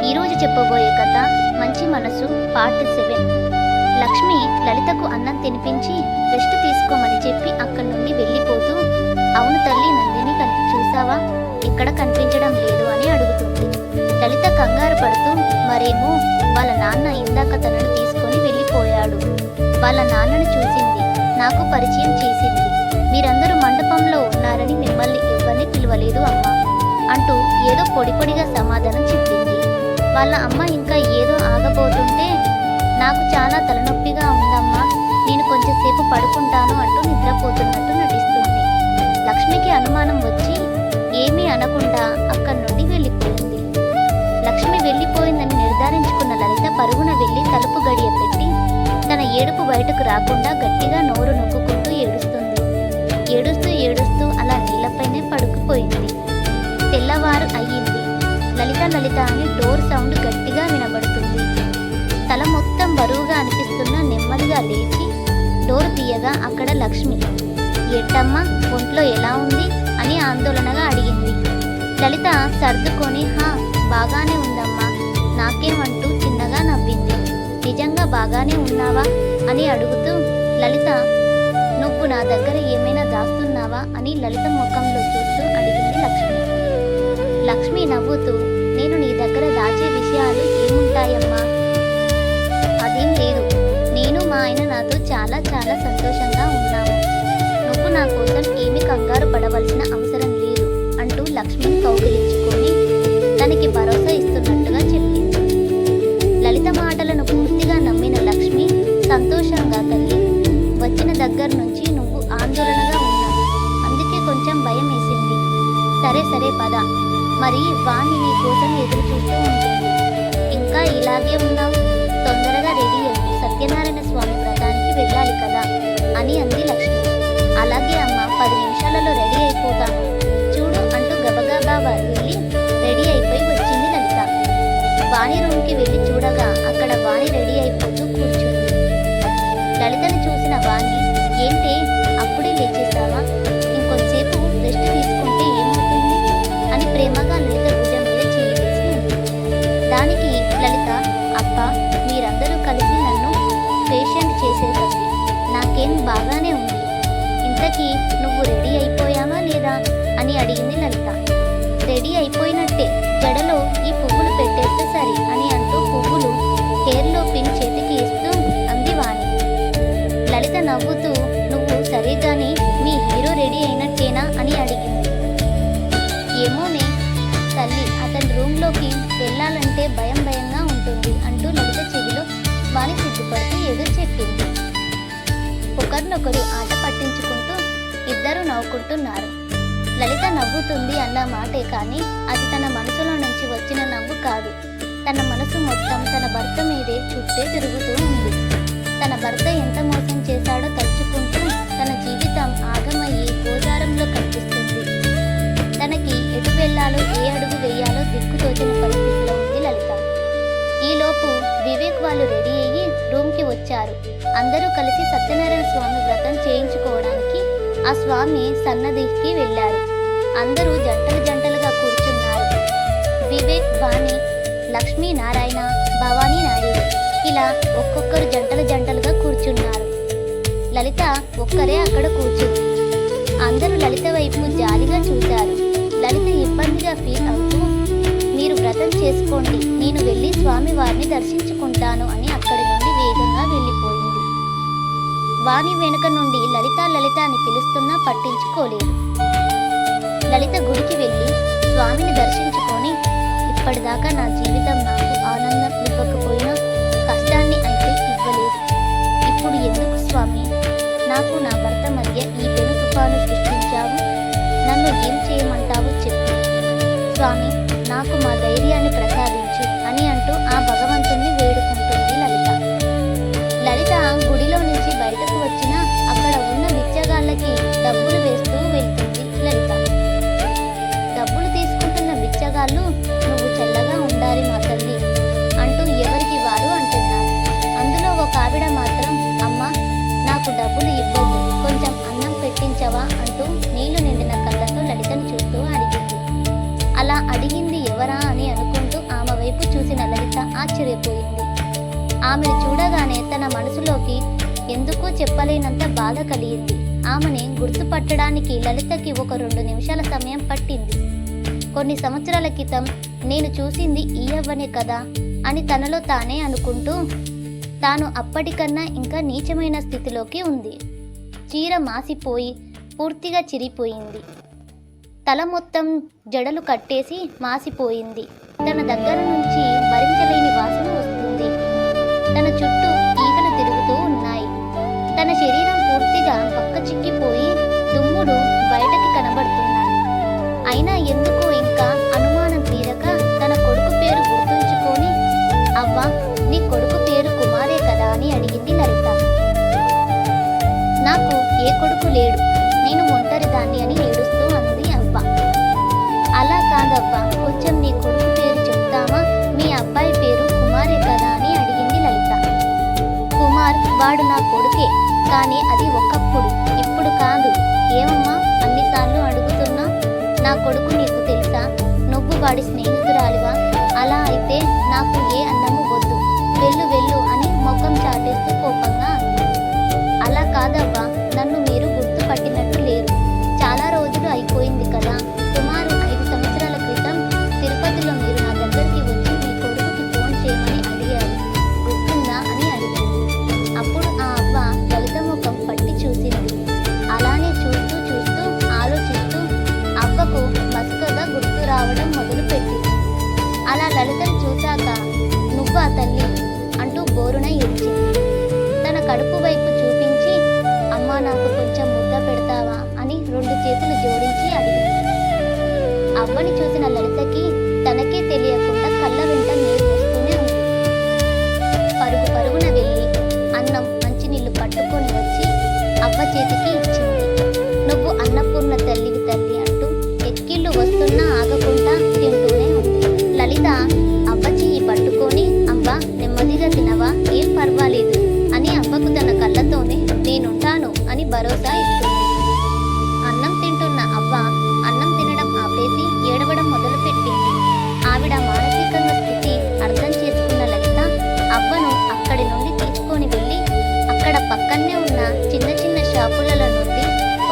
ఈరోజు చెప్పబోయే కథ మంచి మనసు పార్ట్ 7. లక్ష్మి లలితకు అన్నం తినిపించి రెస్ట్ తీసుకోమని చెప్పి అక్కడి నుండి వెళ్ళిపోతూ, అవును తల్లి, నందిని చూసావా, ఇక్కడ కనిపించడం లేదు అని అడుగుతుంది. లలిత కంగారు పడుతూ, మరేమో వాళ్ళ నాన్న ఇందాక తనను తీసుకొని వెళ్ళిపోయాడు. వాళ్ళ నాన్నను చూసింది, నాకు పరిచయం చేసింది. మీరందరూ మండపంలో ఉన్నారని మిమ్మల్ని ఎవరిని పిలవలేదు అమ్మా అంటూ ఏదో పొడిపొడిగా సమాధానం చెప్పింది. వాళ్ళ అమ్మ ఇంకా ఏదో ఆగబోతుంటే, నాకు చాలా తలనొప్పిగా ఉందమ్మా, నేను కొంచెంసేపు పడుకుంటాను అంటూ నిద్రపోతున్నట్టు నటిస్తుంది. లక్ష్మికి అనుమానం వచ్చి ఏమీ అనకుండా అక్కడి నుండి వెళ్ళిపోయింది. లక్ష్మి వెళ్ళిపోయిందని నిర్ధారించుకున్న లలిత పరుగున వెళ్ళి తలుపు గడియ పెట్టి తన ఏడుపు బయటకు రాకుండా గట్టిగా నోరు నొక్కుంటూ ఏడుస్తుంది. ఏడుస్తూ ఏడుస్తూ అలా నీళ్లపైనే పడుకుపోయింది. తెల్లవారు అయ్యింది. లలిత లలిత అని డోర్ సౌండ్ గట్టిగా వినబడుతుంది. తల మొత్తం బరువుగా అనిపిస్తున్నా నెమ్మదిగా లేచి డోర్ తీయగా అక్కడ లక్ష్మి. ఏంటమ్మా, ఒంట్లో ఎలా ఉంది అని ఆందోళనగా అడిగింది. లలిత సర్దుకొని, బాగానే ఉందమ్మా, నాకేమంటూ చిన్నగా నవ్వింది. నిజంగా బాగానే ఉన్నావా అని అడుగుతూ, లలిత, నువ్వు నా దగ్గర ఏమైనా దాస్తున్నావా అని లలిత ముఖంలో చూస్తూ అడిగింది లక్ష్మి. లక్ష్మి నవ్వుతూ, నేను నీ దగ్గర దాచే విషయాలు ఏముంటాయమ్మా, అదేం లేదు, నేను మా ఆయన నాతో చాలా చాలా సంతోషంగా ఉన్నాము. నువ్వు నా కోసం ఏమి కంగారు పడవలసిన అవసరం లేదు అంటూ లక్ష్మిని కౌగిలించుకొని తనకి భరోసా ఇస్తున్నట్టుగా చెప్పింది. లలిత మాటలను పూర్తిగా నమ్మిన లక్ష్మి సంతోషంగా, తల్లి, వచ్చిన దగ్గర నుంచి నువ్వు ఆందోళనగా ఉన్నావు, అందుకే కొంచెం భయం వేసింది. సరే సరే పద, మరి వాణి నీ కోసం ఎదురు చూస్తూ ఉంటుంది. ఇంకా ఇలాగే ఉన్నావు, తొందరగా రెడీ అయ్యి సత్యనారాయణ స్వామి వ్రతానికి వెళ్ళాలి కదా అని అంది లక్ష్మి. అలాగే అమ్మ, 10 నిమిషాలలో రెడీ అయిపోతాను చూడు అంటూ గబగబా వెళ్ళి రెడీ అయిపోయి వచ్చింది లలిత. వాణి రూమ్కి వెళ్ళి చూడగా అక్కడ వాణి రెడీ అయిపోతూ కూర్చుంది. లలితను చూసిన వాణి, ఏంటి అప్పుడే లేచేసావా, ఇంకొంతసేపు రెస్ట్ తీసుకుంటే ఏమవుతుంది అని ప్రేమగా లలిత భుజం మీద చేయి వేసి ఉంది. దానికి లలిత, అప్ప, మీరందరూ కలిసి నన్ను పేషెంట్ చేసేసండి, నాకేం బాగానే ఉంది. ఇంతకీ నువ్వు రెడీ అయిపోయావా లేదా అని అడిగింది లలిత. రెడీ అయిపోయినట్టే, జడలో ఈ పువ్వులు పెట్టేస్తే సరి అని అంటూ పువ్వులు హెయిర్లో పిన్ చేతికి ఇస్తూ అంది వాణి. లలిత నవ్వుతూ, నువ్వు సరే గాని మీ హీరో రెడీ అయినట్టేనా అని అడిగింది. ఏమోనే తల్లి, అతని రూమ్లోకి వెళ్ళాలంటే భయం భయంగా ఉంటుంది అంటూ లలిత చెవిలో వాణి సిగ్గుపడుతూ ఏదో చెప్పింది. ఒకరినొకరు ఆట పట్టించుకుంటూ ఇద్దరు నవ్వుకుంటున్నారు. లలిత నవ్వుతుంది అన్న మాటే కానీ అది తన మనసులో నుంచి వచ్చిన నవ్వు కాదు. తన మనసు మొత్తం తన భర్త మీదే చుట్టే తిరుగుతూ ఉంది. తన భర్త ఎంత మోసం చేశాడో తలుచుకుంటూ తన జీవితం ఆగమయ్యి గోదారంలో కనిపిస్తుంది. తనకి ఎటు వెళ్ళాలో ఏ అడుగు వేయాలో దిక్కుతోచిన పరిస్థితిలో ఉంది లలిత. ఈలోపు వివేక్ వాళ్ళు రెడీ అయ్యి రూమ్కి వచ్చారు. అందరూ కలిసి సత్యనారాయణ స్వామి వ్రతం చేయించుకోవడానికి ఆ స్వామి సన్నధికి వెళ్ళారు. అందరూ జంటలు జంటలుగా కూర్చున్నారు. వివేక్, వాణి, లక్ష్మీ నారాయణ, భవానీ నాయుడు ఇలా ఒక్కొక్కరు జంటలు జంటలుగా కూర్చున్నారు. లలిత ఒక్కరే అక్కడ కూర్చుంది. అందరూ లలిత వైపు జాలిగా చూశారు. లలిత ఇబ్బందిగా ఫీల్ అవుతూ, మీరు వ్రతం చేసుకోండి, నేను వెళ్ళి స్వామి వారిని దర్శించుకుంటాను అని అక్కడి నుండి వేగంగా వెళ్ళిపోయింది. వాణి వెనుక నుండి లలిత లలిత అని పిలుస్తున్నా పట్టించుకోలేదు. లలిత గుడికి వెళ్ళి స్వామిని దర్శించుకొని, ఇప్పటిదాకా నా జీవితం నాకు ఆనందం ఇవ్వకపోయినా కష్టాన్ని అయితే ఇవ్వలేదు. ఇప్పుడు ఎందుకు స్వామి నాకు నా భర్త మధ్య ఈ పెను తుఫాను సృష్టించావు? నన్ను ఏం చేయమంటావు చెప్పు స్వామి, నాకు మా ధైర్యాన్ని ప్రసాదించు అని అంటూ ఆ భగవంతుణ్ణి వేడుకుంటుంది లలిత. లలిత గుడిలో నుంచి బయటకు వచ్చినా అక్కడ ఉన్న బిచ్చగాళ్ళకి డబ్బులు వేస్తూ వెళ్తుంది లలిత. డబ్బులు తీసుకుంటున్న బిచ్చగాళ్ళు, నువ్వు చల్లగా ఉండాలి మా తల్లి అంటూ ఎవరికి వారు అంటున్నారు. అందులో ఒక ఆవిడ మాత్రం, అమ్మా, నాకు డబ్బులు ఇవ్వద్దు, కొంచెం అన్నం పెట్టించవా అంటూ నీళ్లు నిండిన కళ్ళతో లలితను చూస్తూ అడిగింది. అలా అడిగి ఆశ్చర్యపోయింది. ఆమెను చూడగానే తన మనసులోకి ఎందుకో చెప్పలేనంత బాధ కలిగింది. ఆమెని గుర్తుపట్టడానికి లలితకి ఒక 2 నిమిషాల సమయం పట్టింది. కొన్ని సంవత్సరాల క్రితం నేను చూసింది ఈ అవ్వనే కదా అని తనలో తానే అనుకుంటూ తాను అప్పటికన్నా ఇంకా నీచమైన స్థితిలోకి ఉంది. చీర మాసిపోయి పూర్తిగా చిరిగిపోయింది. తల మొత్తం జడలు కట్టేసి మాసిపోయింది. తన దగ్గర నుంచి భరించలేని వాసన వస్తుంది. తన చుట్టూ ఈగలు తిరుగుతూ ఉన్నాయి. తన శరీరం పూర్తిగా పక్క చిక్కిపోయి దుమ్ములు బయటకి కనబడుతున్నాయి. అయినా ఎందుకో ఇంకా అనుమానం తీరక తన కొడుకు పేరు గుర్తుంచుకొని, అవ్వా, నీ కొడుకు పేరు కుమారే కదా అని అడిగింది లలిత. నాకు ఏ కొడుకు లేడు, నేను ఒంటరిదాన్ని అని ఏడుస్తూ అంది అవ్వ. అలా కాదవ్వా, కొంచెం నీ కొడుకు పేరు చెప్తామా? మీ అబ్బాయి పేరు కుమారే కదా అని అడిగింది లలిత. కుమార్ వాడు నా కొడుకే, కానీ అది ఒకప్పుడు, ఇప్పుడు కాదు. ఏమమ్మా అన్నిసార్లు అడుగుతున్నా? నా కొడుకు నీకు తెలుసా? నువ్వు వాడి స్నేహితురాలివా? అలా అయితే నాకు ఏ అన్నము వద్దు, వెళ్ళు వెళ్ళు అని ముఖం చాటేస్తూ కోపంగా అంది. అలా కాదవ్వా, నన్ను మీరు గుర్తుపట్టినట్టు లేరు. చాలా రోజులు అయిపోయింది కదా. సుమారు 5 సంవత్సరాల క్రితం తిరుపతిలో మీరు నా దగ్గరికి వచ్చి మీ కొడుకుకి ఫోన్ చేయమని అడిగారు, గుర్తుందా అని అడిగింది. అప్పుడు ఆ అవ్వ లలిత ముఖం పట్టి చూసింది. అలానే చూస్తూ చూస్తూ ఆలోచిస్తూ అవ్వకు మసకగా గుర్తు రావడం మొదలుపెట్టింది. అలా లలితను చూశాక నువ్వా తల్లి అంటూ బోరున ఏడ్చింది. తన కడుపు వైపు చూపించి, అమ్మా నాకు కొంచెం ముద్ద పెడతావా అని 2 చేతులు జోడించి అడిగింది. అవ్వని చూసిన లలితకి తనకే తెలియకుండా కళ్ళ వెంట నీరు వస్తూనే ఉంది. పరుగు పరుగున వెళ్ళి అన్నం మంచినీళ్లు పట్టుకొని వచ్చి అవ్వ చేతికి ఇచ్చింది. నువ్వు అన్నపూర్ణ తల్లివి తల్లి అంటూ ఎక్కిళ్ళు వస్తున్నా ఆగకుండా తింటూనే ఉంది. లలిత అవ్వ చెయ్యి పట్టుకొని, అవ్వ నెమ్మదిగా తినవా, ఏం పర్వాలేదు అని అవ్వకు తన కళ్ళతోనే నేనుంటాను అని భరోసా ఇస్తుంది. అన్నం తింటున్న అవ్వ అన్నం తినడం ఆపేసి ఏడవడం మొదలుపెట్టింది. ఆవిడ మానసికంగా స్థితి అర్థం చేసుకున్న లలిత అవ్వను అక్కడి నుండి తీసుకొని వెళ్ళి అక్కడ పక్కనే ఉన్న చిన్న చిన్న షాపులలో నుండి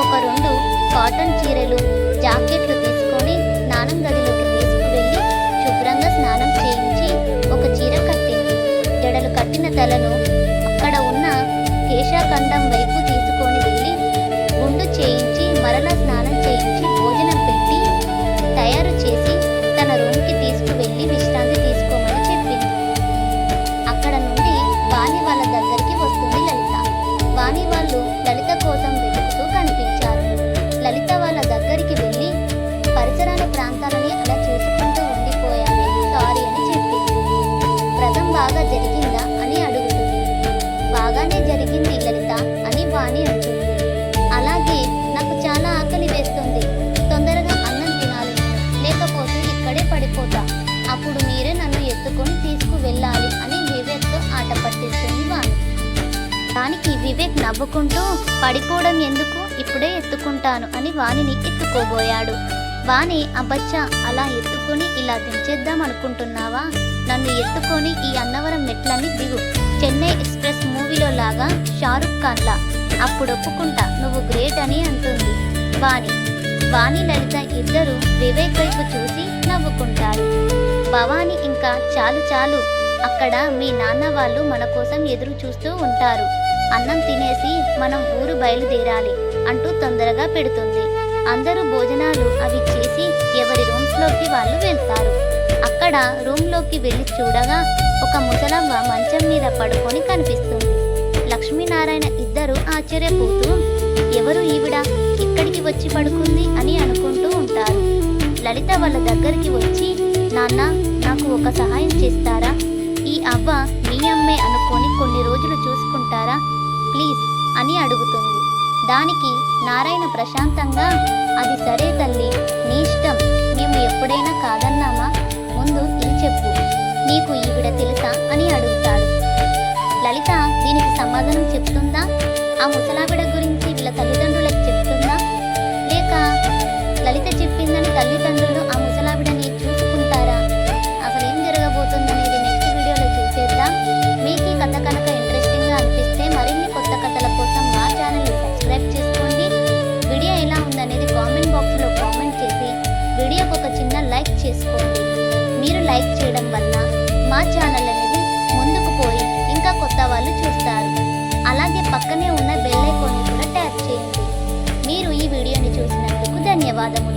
ఒక 2 కాటన్ చీరలు, జాకెట్లు తీసుకొని స్నానం గదిలోకి తీసుకువెళ్ళి శుభ్రంగా స్నానం చేయించి ఒక చీర కట్టింది. జడలు కట్టిన తలను అక్కడ ఉన్న కేశాఖండం వైపు తీసుకొని వెళ్ళి గుండు చేయించి మరలా స్నానం చేయించి భోజనం పెట్టి తయారు చేసి తన రూమ్కి తీసుకువెళ్ళి విశ్రాంతి తీసుకోమని చెప్పింది. అక్కడ నుండి వాణి వాళ్ళ దగ్గరికి వస్తుంది లలిత. వాణి వాళ్ళు లలిత కోసం వెతుకుతూ కనిపించారు. లలిత వాళ్ళ దగ్గరికి వెళ్ళి పరిసరాల ప్రాంతాలని అలా చూసుకుంటూ ఉండిపోయాను, సారీ అని చెప్పింది. వ్రతం బాగా జరిగిందా అని అడుగుతుంది. బాగానే జరిగింది లలిత అని వాణి అంటుంది. అలాగే నాకు చాలా ఆకలి వేస్తుంది, తొందరగా అన్నం తినాలి, లేకపోతే ఇక్కడే పడిపోతా, అప్పుడు మీరే నన్ను ఎత్తుకొని తీసుకువెళ్ళాలి అని వివేక్తో ఆట పట్టిస్తుంది వాణి. దానికి వివేక్ నవ్వుకుంటూ, పడిపోవడం ఎందుకు, ఇప్పుడే ఎత్తుకుంటాను అని వాణిని ఎత్తుకోబోయాడు. వాణి, అబ్బచ్చా అలా ఎత్తుకొని ఇలా దించేద్దాం అనుకుంటున్నావా? నన్ను ఎత్తుకొని ఈ అన్నవరం మెట్లన్నీ దిగు, చెన్నై ఎక్స్ప్రెస్ మూవీలో లాగా షారుఖ్ ఖాన్లా, అప్పుడు ఒప్పుకుంటా, నువ్వు గ్రేట్ అని అంటుంది వాణి. వాణి లలిత ఇద్దరు వివేక్ వైపు చూసి నవ్వుకుంటారు. భవాని ఇంకా చాలు చాలు, అక్కడ మీ నాన్న వాళ్ళు మన కోసం ఎదురు చూస్తూ ఉంటారు, అన్నం తినేసి మనం ఊరు బయలుదేరాలి అంటూ తొందరగా పెడుతుంది. అందరూ భోజనాలు అవి చేసి ఎవరి రూమ్స్లోకి వాళ్ళు వెళ్తారు. అక్కడ రూమ్లోకి వెళ్ళి చూడగా ఒక ముసలమ్మ మంచం మీద పడుకొని కనిపిస్తుంది. లక్ష్మీనారాయణ ఇద్దరు ఆశ్చర్యపోతూ, ఎవరు ఈవిడ, ఇక్కడికి వచ్చి పడుకుంది అని అనుకుంటూ ఉంటారు. లలిత వాళ్ళ దగ్గరికి వచ్చి, నాన్న నాకు ఒక సహాయం చేస్తారా? ఈ అవ్వ మీ అమ్మే అనుకొని కొన్ని రోజులు చూసుకుంటారా ప్లీజ్ అని అడుగుతుంది. దానికి నారాయణ ప్రశాంతంగా, అది సరే తల్లి, నీ ఇష్టం, మేము ఎప్పుడైనా కాదన్నామా? ముందు ఇది చెప్పు, నీకు ఈవిడ తెలుసా అని అడుగుతాడు. లలిత దీనికి సమాధానం చెప్తుందా? ఆ ముసలావిడ గురించి వీళ్ళ తల్లిదండ్రులకు చెప్తుందా? లేక లలిత చెప్పిందని తల్లిదండ్రులు ఆ ముసలావిడని చూసుకుంటారా? అసలు ఏం జరగబోతుందనేది నెక్స్ట్ వీడియోలో చేసుకోండి. మీరు లైక్ చేయడం వల్ల మా ఛానల్ అనేది ముందుకు పోయి ఇంకా కొత్త వాళ్ళు చూస్తారు. అలాగే పక్కనే ఉన్న బెల్ ఐకాన్ని కూడా ట్యాప్ చేయండి. మీరు ఈ వీడియోని చూసినందుకు ధన్యవాదములు.